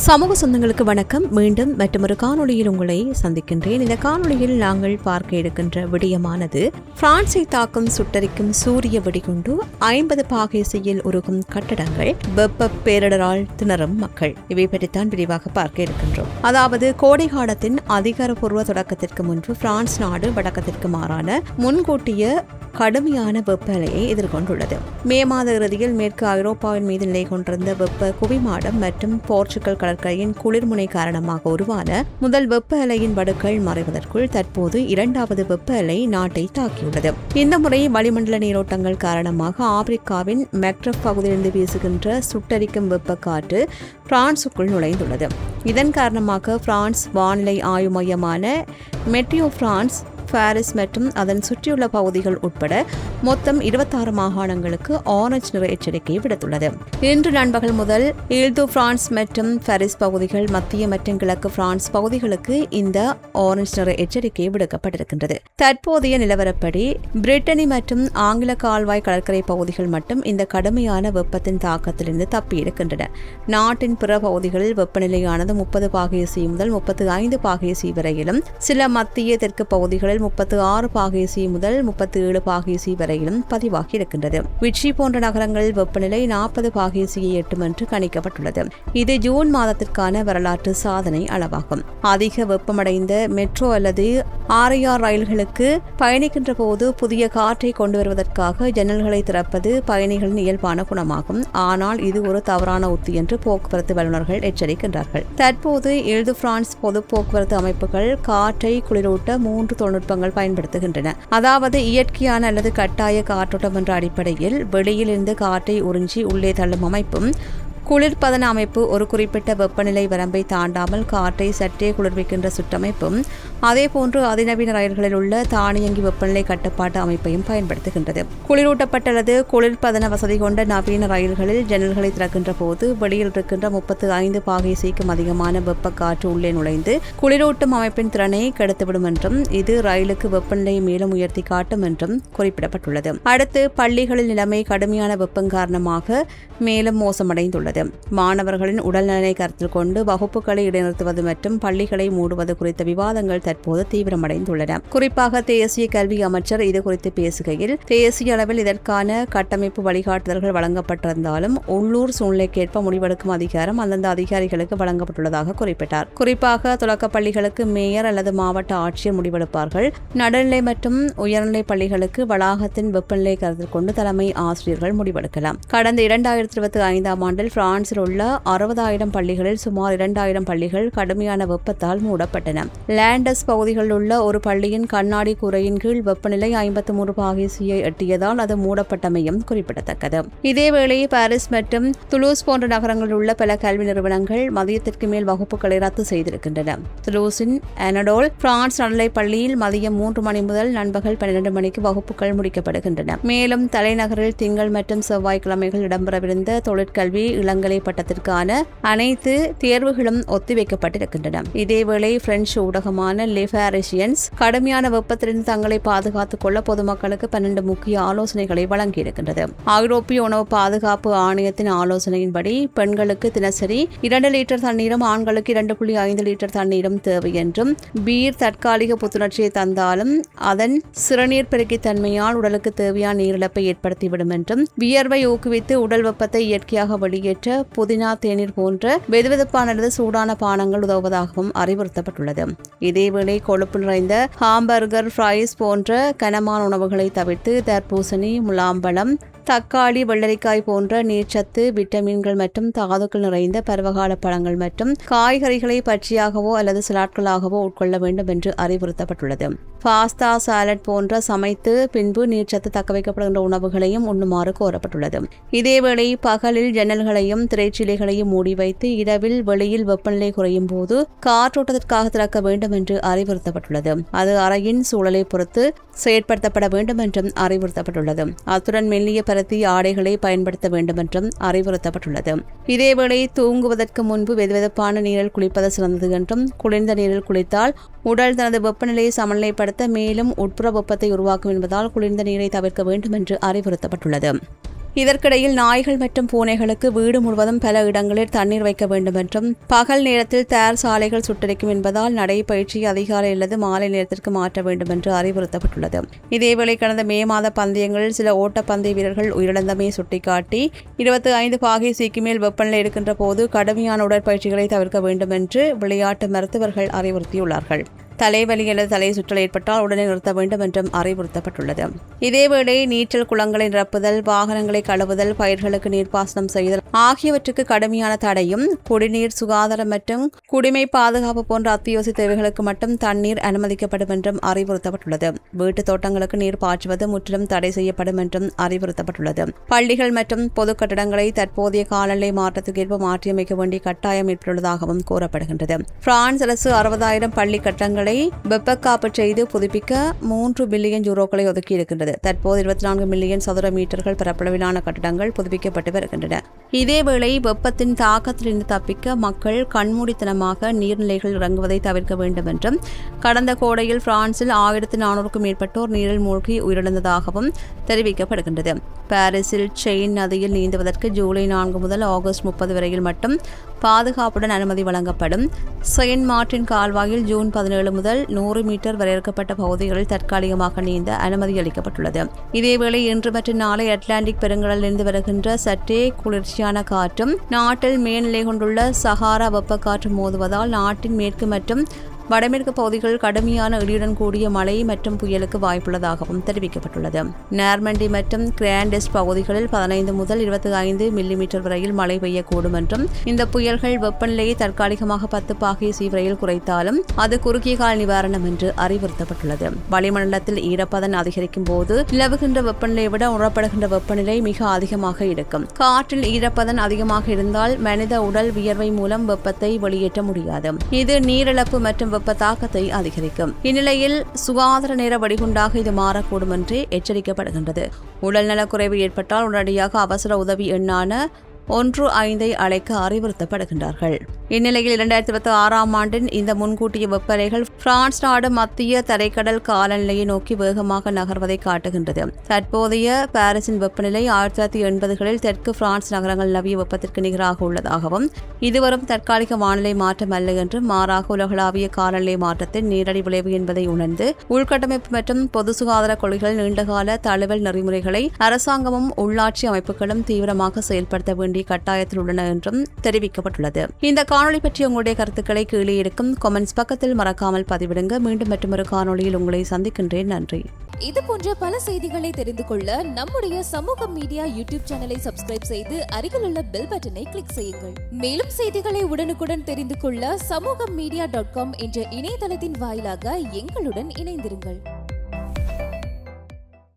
சமூக சொந்தங்களுக்கு வணக்கம். மீண்டும் மற்றொரு காணொளியில் உங்களை சந்திக்கின்றேன். இந்த காணொளியில் நாங்கள் பார்க்க இருக்கின்ற விடயமானது பிரான்சை தாக்கும் சுட்டரிக்கும் சூரிய வெடிகுண்டு, 50 பாகைசையில் உருகும் கட்டடங்கள், வெப்ப பேரிடரால் திணறும் மக்கள், இவை பற்றித்தான் விரிவாக பார்க்க இருக்கின்றோம். அதாவது கோடை காலத்தின் அதிகாரப்பூர்வ தொடக்கத்திற்கு முன்பு பிரான்ஸ் நாடு வடக்கத்திற்கு மாறான முன்கூட்டிய கடுமையான வெப்ப அலையை எதிர்கொண்டுள்ளது. மே மாத இறுதியில் மேற்கு ஐரோப்பாவின் மீது நிலை கொண்டிருந்த வெப்ப குவிமாடம் மற்றும் போர்ச்சுகல் கடற்கரையின் குளிர்முனை காரணமாக உருவான முதல் வெப்ப அலையின் வடுக்கள் மறைவதற்குள் தற்போது இரண்டாவது வெப்ப அலை நாட்டை தாக்கியுள்ளது. இந்த முறை வளிமண்டல நீரோட்டங்கள் காரணமாக ஆப்பிரிக்காவின் மெக்ரப் பகுதியிலிருந்து வீசுகின்ற சுட்டரிக்கும் வெப்ப காற்று பிரான்சுக்குள் நுழைந்துள்ளது. இதன் காரணமாக பிரான்ஸ் வானிலை ஆய்வு மையமான மெட்டியோ பிரான்ஸ், பாரிஸ் மற்றும் அதன் சுற்றியுள்ள பகுதிகள் உட்பட மொத்தம் 26 மாகாணங்களுக்கு ஆரஞ்சு நிற எச்சரிக்கை விடுத்துள்ளது. இன்று நண்பகல் முதல் இல்து பிரான்ஸ் மற்றும் பாரிஸ் பகுதிகள், மத்திய மற்றும் கிழக்கு பிரான்ஸ் பகுதிகளுக்கு இந்த ஆரஞ்சு நிற எச்சரிக்கை விடுக்கப்பட்டிருக்கின்றது. தற்போதைய நிலவரப்படி பிரிட்டனி மற்றும் ஆங்கில கால்வாய் கடற்கரை பகுதிகள் மட்டும் இந்த கடுமையான வெப்பத்தின் தாக்கத்திலிருந்து தப்பியிருக்கின்றன. நாட்டின் பிற பகுதிகளில் வெப்பநிலையானது 30 பாகைசி முதல் 35 பாகைசி வரையிலும், சில மத்திய தெற்கு பகுதிகளில் 36 பாகைசி முதல் 37 பாகைசி வரையிலும் பதிவாகி இருக்கின்றது. விச்சி போன்ற நகரங்களில் வெப்பநிலை 40 பாகைசியை எட்டும் என்று கணிக்கப்பட்டுள்ளது. இது ஜூன் மாதத்திற்கான வரலாற்று சாதனை அளவாகும். அதிக வெப்பமடைந்த மெட்ரோ அல்லது RER ரயில்களுக்கு பயணிக்கின்ற போது புதிய காற்றை கொண்டு வருவதற்காக ஜன்னல்களை திறப்பது பயணிகளின் இயல்பான குணமாகும். ஆனால் இது ஒரு தவறான உத்தி என்று போக்குவரத்து வல்லுநர்கள் எச்சரிக்கின்றார்கள். தற்போது இல்து பிரான்ஸ் பொது போக்குவரத்து அமைப்புகள் காற்றை குளிரூட்ட 3 தொழில்நுட்பங்கள் பயன்படுத்துகின்றன. அதாவது இயற்கையான அல்லது கட்டாய காற்றோட்டம் என்ற அடிப்படையில் வெளியில் இருந்து காற்றை உறிஞ்சி உள்ளே தள்ளும் அமைப்பும், குளிர்பதன அமைப்பு ஒரு குறிப்பிட்ட வெப்பநிலை வரம்பை தாண்டாமல் காற்றை சற்றே குளிர்விக்கின்ற சுற்றமைப்பும், அதேபோன்று அதிநவீன ரயில்களில் உள்ள தானியங்கி வெப்பநிலை கட்டுப்பாட்டு அமைப்பையும் பயன்படுத்துகின்றது. குளிரூட்டப்பட்ட அல்லது குளிர்பதன வசதி கொண்ட நவீன ரயில்களில் ஜன்னல்களை திறக்கின்ற போது வெளியில் இருக்கின்ற 35 பாகைசிக்கும் அதிகமான வெப்ப காற்று உள்ளே நுழைந்து குளிரூட்டும் அமைப்பின் திறனை கெடுத்துவிடும் என்றும், இது ரயிலுக்கு வெப்பநிலையை மேலும் உயர்த்தி காட்டும் என்றும் குறிப்பிடப்பட்டுள்ளது. அடுத்து, பள்ளிகளில் நிலைமை கடுமையான வெப்பம் காரணமாக மேலும் மோசமடைந்துள்ளது. மாணவர்களின் உடல்நலனை கருத்தில் கொண்டு வகுப்புகளை இடைநிறுத்துவது மற்றும் பள்ளிகளை மூடுவது குறித்த விவாதங்கள் தற்போது தீவிரமடைந்துள்ளன. குறிப்பாக தேசிய கல்வி அமைச்சர் இது குறித்து பேசுகையில், தேசிய அளவில் இதற்கான கட்டமைப்பு வழிகாட்டுதல்கள் வழங்கப்பட்டிருந்தாலும் உள்ளூர் சூழ்நிலைக்கேற்ப முடிவெடுக்கும் அதிகாரம் அந்தந்த அதிகாரிகளுக்கு வழங்கப்பட்டுள்ளதாக குறிப்பிட்டார். குறிப்பாக தொடக்க பள்ளிகளுக்கு மேயர் அல்லது மாவட்ட ஆட்சியர் முடிவெடுப்பார்கள். நடுநிலை மற்றும் உயர்நிலை பள்ளிகளுக்கு வளாகத்தின் வெப்பநிலை கருத்தில் கொண்டு தலைமை ஆசிரியர்கள் முடிவெடுக்கலாம். கடந்த 2025ஆம் ஆண்டில் பிரான்சில் உள்ள 60,000 பள்ளிகளில் சுமார் 2,000 பள்ளிகள் கடுமையான வெப்பத்தால் மூடப்பட்டன. லாண்டஸ் பகுதிகளில் உள்ள ஒரு பள்ளியின் கண்ணாடி கூரையின் கீழ் வெப்பநிலை 53 பாகைசியை எட்டியதால் அது மூடப்பட்டமையும் குறிப்பிடத்தக்கது. இதேவேளை பாரிஸ் மற்றும் துலூஸ் போன்ற நகரங்களில் உள்ள பல கல்வி நிறுவனங்கள் மதியத்திற்கு மேல் வகுப்புகளை ரத்து செய்திருக்கின்றன. துலூஸின் அனடோல் பிரான்ஸ் நடுநிலை பள்ளியில் மதியம் 3 மணி முதல் நண்பகல் 12 மணிக்கு வகுப்புகள் முடிக்கப்படுகின்றன. மேலும் தலைநகரில் திங்கள் மற்றும் செவ்வாய்க்கிழமைகள் இடம்பெறவிருந்த தொழிற்கல்வி இளங்கலை பட்டத்திற்கான அனைத்து தேர்வுகளும் ஒத்திவைக்கப்பட்டிருக்கின்றன. இதேவேளை பிரெஞ்சு ஊடகமான லெ பாரிசியன்ஸ் கடுமையான வெப்பத்திலிருந்து தங்களை பாதுகாத்துக் கொள்ள பொதுமக்களுக்கு 12 முக்கிய ஆலோசனைகளை வழங்கியிருக்கின்றது. ஐரோப்பிய உணவு பாதுகாப்பு ஆணையத்தின் ஆலோசனையின்படி பெண்களுக்கு தினசரி 2 லிட்டர் தண்ணீரும் ஆண்களுக்கு 2.5 லிட்டர் தண்ணீரும் தேவை என்றும், பீர் தற்காலிக புத்துணர்ச்சியை தந்தாலும் அதன் சிறுநீர் பெருக்கி தன்மையால் உடலுக்கு தேவையான நீரிழப்பை ஏற்படுத்திவிடும் என்றும், வியர்வை ஊக்குவித்து உடல் வெப்பத்தை இயற்கையாக வெளியேற்ற புதினா, தேநீர் போன்ற வெதுவெதுப்பான அல்லது சூடான பானங்கள் உதவுவதாகவும் அறிவுறுத்தப்பட்டுள்ளது. இதேவேளை கொழுப்பு நிறைந்த ஹாம்பர்கர், ஃப்ரைஸ் போன்ற கனமான உணவுகளை தவிர்த்து தர்பூசணி, முலாம்பழம், தக்காளி, வெள்ளரிக்காய் போன்ற நீர்ச்சத்து, விட்டமின்கள் மற்றும் தாதுக்கள் நிறைந்த பருவகால பழங்கள் மற்றும் காய்கறிகளை பச்சையாகவோ அல்லது சலாட்களாகவோ உட்கொள்ள வேண்டும் என்று அறிவுறுத்தப்பட்டுள்ளது. பாஸ்தா, சாலட் போன்ற சமைத்து பின்பு நீர்ச்சத்து தக்கவைக்கப்படுகின்ற உணவுகளையும் உண்ணுமாறு கோரப்பட்டுள்ளது. இதேவேளை பகலில் ஜன்னல்களையும் திரைச்சீலைகளையும் மூடி வைத்து இரவில் வெளியில் வெப்பநிலை குறையும் போது காற்றோட்டத்திற்காக திறக்க வேண்டும் என்று அறிவுறுத்தப்பட்டுள்ளது. அது அறையின் சூழலை பொறுத்து செயற்படுத்தப்பட வேண்டும் என்றும் அறிவுறுத்தப்பட்டுள்ளது. அத்துடன் மெல்லிய பருத்தி ஆடைகளை பயன்படுத்த வேண்டும் என்றும் அறிவுறுத்தப்பட்டுள்ளது. இதேவேளை தூங்குவதற்கு முன்பு வெதுவெதுப்பான நீரில் குளிப்பது சிறந்தது என்றும், குளிர்ந்த நீரில் குளித்தால் உடல் தனது வெப்பநிலையை சமநிலைப்படுத்த மேலும் உட்புற வெப்பத்தை உருவாக்கும் என்பதால் குளிர்ந்த நீரை தவிர்க்க வேண்டும் என்று அறிவுறுத்தப்பட்டுள்ளது. இதற்கிடையில் நாய்கள் மற்றும் பூனைகளுக்கு வீடு முழுவதும் பல இடங்களில் தண்ணீர் வைக்க வேண்டும் என்றும் பகல் நேரத்தில் தயார் சாலைகள் சுட்டரிக்கும் என்பதால் நடைபயிற்சி அதிகாலை அல்லது மாலை நேரத்திற்கு மாற்ற வேண்டும் என்று அறிவுறுத்தப்பட்டுள்ளது. இதேவேளை கடந்த மே மாத பந்தயங்களில் சில ஓட்டப்பந்தய வீரர்கள் உயிரிழந்தமை சுட்டிக்காட்டி 25 பாகை சிக்கு மேல் வெப்பநிலை எடுக்கின்ற போது கடுமையான உடற்பயிற்சிகளை தவிர்க்க வேண்டும் என்று விளையாட்டு மருத்துவர்கள் அறிவுறுத்தியுள்ளார்கள். தலைவலி அல்லது தலை சுற்றல் ஏற்பட்டால் உடனே நிறுத்த வேண்டும் என்றும் அறிவுறுத்தப்பட்டுள்ளது. இதேவேளை நீச்சல் குளங்களை நிரப்புதல், வாகனங்களை கழுவுதல், பயிர்களுக்கு நீர்ப்பாசனம் செய்தல் ஆகியவற்றுக்கு கடுமையான தடையும், குடிநீர், சுகாதாரம் மற்றும் குடிமை பாதுகாப்பு போன்ற அத்தியாவசிய தேவைகளுக்கு மட்டும் தண்ணீர் அனுமதிக்கப்படும் என்றும் அறிவுறுத்தப்பட்டுள்ளது. வீட்டு தோட்டங்களுக்கு நீர் பாய்ச்சுவது முற்றிலும் தடை செய்யப்படும் என்றும் அறிவுறுத்தப்பட்டுள்ளது. பள்ளிகள் மற்றும் பொது கட்டடங்களை தற்போதைய காலநிலை மாற்றத்துக்கேற்ப மாற்றியமைக்க வேண்டிய கட்டாயம் ஏற்பட்டுள்ளதாகவும் கூறப்படுகின்றது. பிரான்ஸ் அரசு 60,000 பள்ளி கட்டடங்களை வெப்பக்காப்பு செய்து புதுப்பிக்க 3 பில்லியன் யூரோக்களை ஒதுக்கி இருக்கின்றது. தற்போது 24 மில்லியன் சதுர மீட்டர்கள் பரப்பளவிலான கட்டடங்கள் புதுப்பிக்கப்பட்டு வருகின்றன. இதேவேளை வெப்பத்தின் தாக்கத்திலிருந்து தப்பிக்க மக்கள் கண்மூடித்தனமாக நீர்நிலைகளில் இறங்குவதை தவிர்க்க வேண்டும் என்றும், கடந்த கோடையில் பிரான்சில் 1400க்கும் மேற்பட்டோர் நீரில் மூழ்கி உயிரிழந்ததாகவும் தெரிவிக்கப்படுகின்றது. பாரிஸில் செயின் நதியில் நீந்துவதற்கு ஜூலை 4 முதல் ஆகஸ்ட் 30 வரையில் மட்டும் பாதுகாப்புடன் அனுமதி வழங்கப்படும். செயின்ட் மார்டின் கால்வாயில் ஜூன் 17 முதல் 100 மீட்டர் வரையறுக்கப்பட்ட பகுதிகளில் தற்காலிகமாக நீந்த அனுமதி அளிக்கப்பட்டுள்ளது. இதேவேளை இன்று மற்றும் நாளை அட்லாண்டிக் பெருங்கடலிலிருந்து வருகின்ற சற்றே குளிர்ச்சியான காற்றும் நாட்டில் மேல்நிலை கொண்டுள்ள சஹாரா வெப்பக்காற்று மோதுவதால் நாட்டின் மேற்கு மற்றும் வடமேற்கு பகுதிகளில் கடுமையான இடியுடன் கூடிய மழை மற்றும் புயலுக்கு வாய்ப்புள்ளதாகவும் தெரிவிக்கப்பட்டுள்ளது. நார்மண்டி மற்றும் கிராண்டெஸ்ட் பகுதிகளில் 15 முதல் 25 மில்லிமீட்டர் வரையில் மழை பெய்யக்கூடும் என்றும், இந்த புயல்கள் வெப்பநிலையை தற்காலிகமாக 10 பாகை சி வரையில் குறைத்தாலும் அது குறுகிய கால நிவாரணம் என்று அறிவுறுத்தப்பட்டுள்ளது. வளிமண்டலத்தில் ஈரப்பதன் அதிகரிக்கும் போது நிலவுகின்ற வெப்பநிலையை விட உணரப்படுகின்ற வெப்பநிலை மிக அதிகமாக இருக்கும். காற்றில் ஈரப்பதன் அதிகமாக இருந்தால் மனித உடல் வியர்வை மூலம் வெப்பத்தை வெளியேற்ற முடியாது. இது நீரிழப்பு மற்றும் வெப்ப தாக்கத்தை அதிகரிக்கும். இந்நிலையில் சுகாதார நேர வெடிகுண்டாக இது மாறக்கூடும் என்று எச்சரிக்கப்படுகின்றது. உடல்நலக்குறைவு ஏற்பட்டால் உடனடியாக அவசர உதவி எண்ணான 15 அழைக்க அறிவுறுத்தப்படுகின்றார்கள். இந்நிலையில் 2026 ஆண்டின் இந்த முன்கூட்டிய வெப்பநிலைகள் பிரான்ஸ் நாடு மத்திய தரைக்கடல் காலநிலையை நோக்கி வேகமாக நகர்வதை காட்டுகின்றது. தற்போதைய பாரிஸின் வெப்பநிலை 1980களில் தெற்கு பிரான்ஸ் நகரங்கள் நிலவிய வெப்பத்திற்கு நிகராக உள்ளதாகவும், இதுவரும் தற்காலிக வானிலை மாற்றம் அல்ல என்றும், மாறாக உலகளாவிய காலநிலை மாற்றத்தின் நேரடி விளைவு என்பதை உணர்ந்து உள்கட்டமைப்பு மற்றும் பொது சுகாதார கொள்கைகள் நீண்டகால தழுவல் நெறிமுறைகளை அரசாங்கமும் உள்ளாட்சி அமைப்புகளும் தீவிரமாக செயல்படுத்த வேண்டிய கட்டாயத்தில் உள்ளன என்றும் தெரிவிக்கப்பட்டுள்ளது. இந்த காணொளி பற்றி உங்களுடைய கருத்துக்களை கீழே இருக்கும் கமெண்ட்ஸ் பக்கத்தில் மறக்காமல் பதிவிடுங்க. மீண்டும் மற்றொரு காணொளியில் உங்களை சந்திக்கின்றேன். நன்றி. இது போன்ற பல செய்திகளை தெரிந்து கொள்ள நம்முடைய சமூக மீடியா யூடியூப் சேனலை சப்ஸ்கிரைப் செய்து அருகிலுள்ள பெல் பட்டனை கிளிக் செய்யுங்கள். மேலும் செய்திகளை உடனுக்குடன் தெரிந்து கொள்ள சமூகமீடியா.com என்ற இணையதளத்தின் வாயிலாக எங்களுடன் இணைந்திருங்கள்.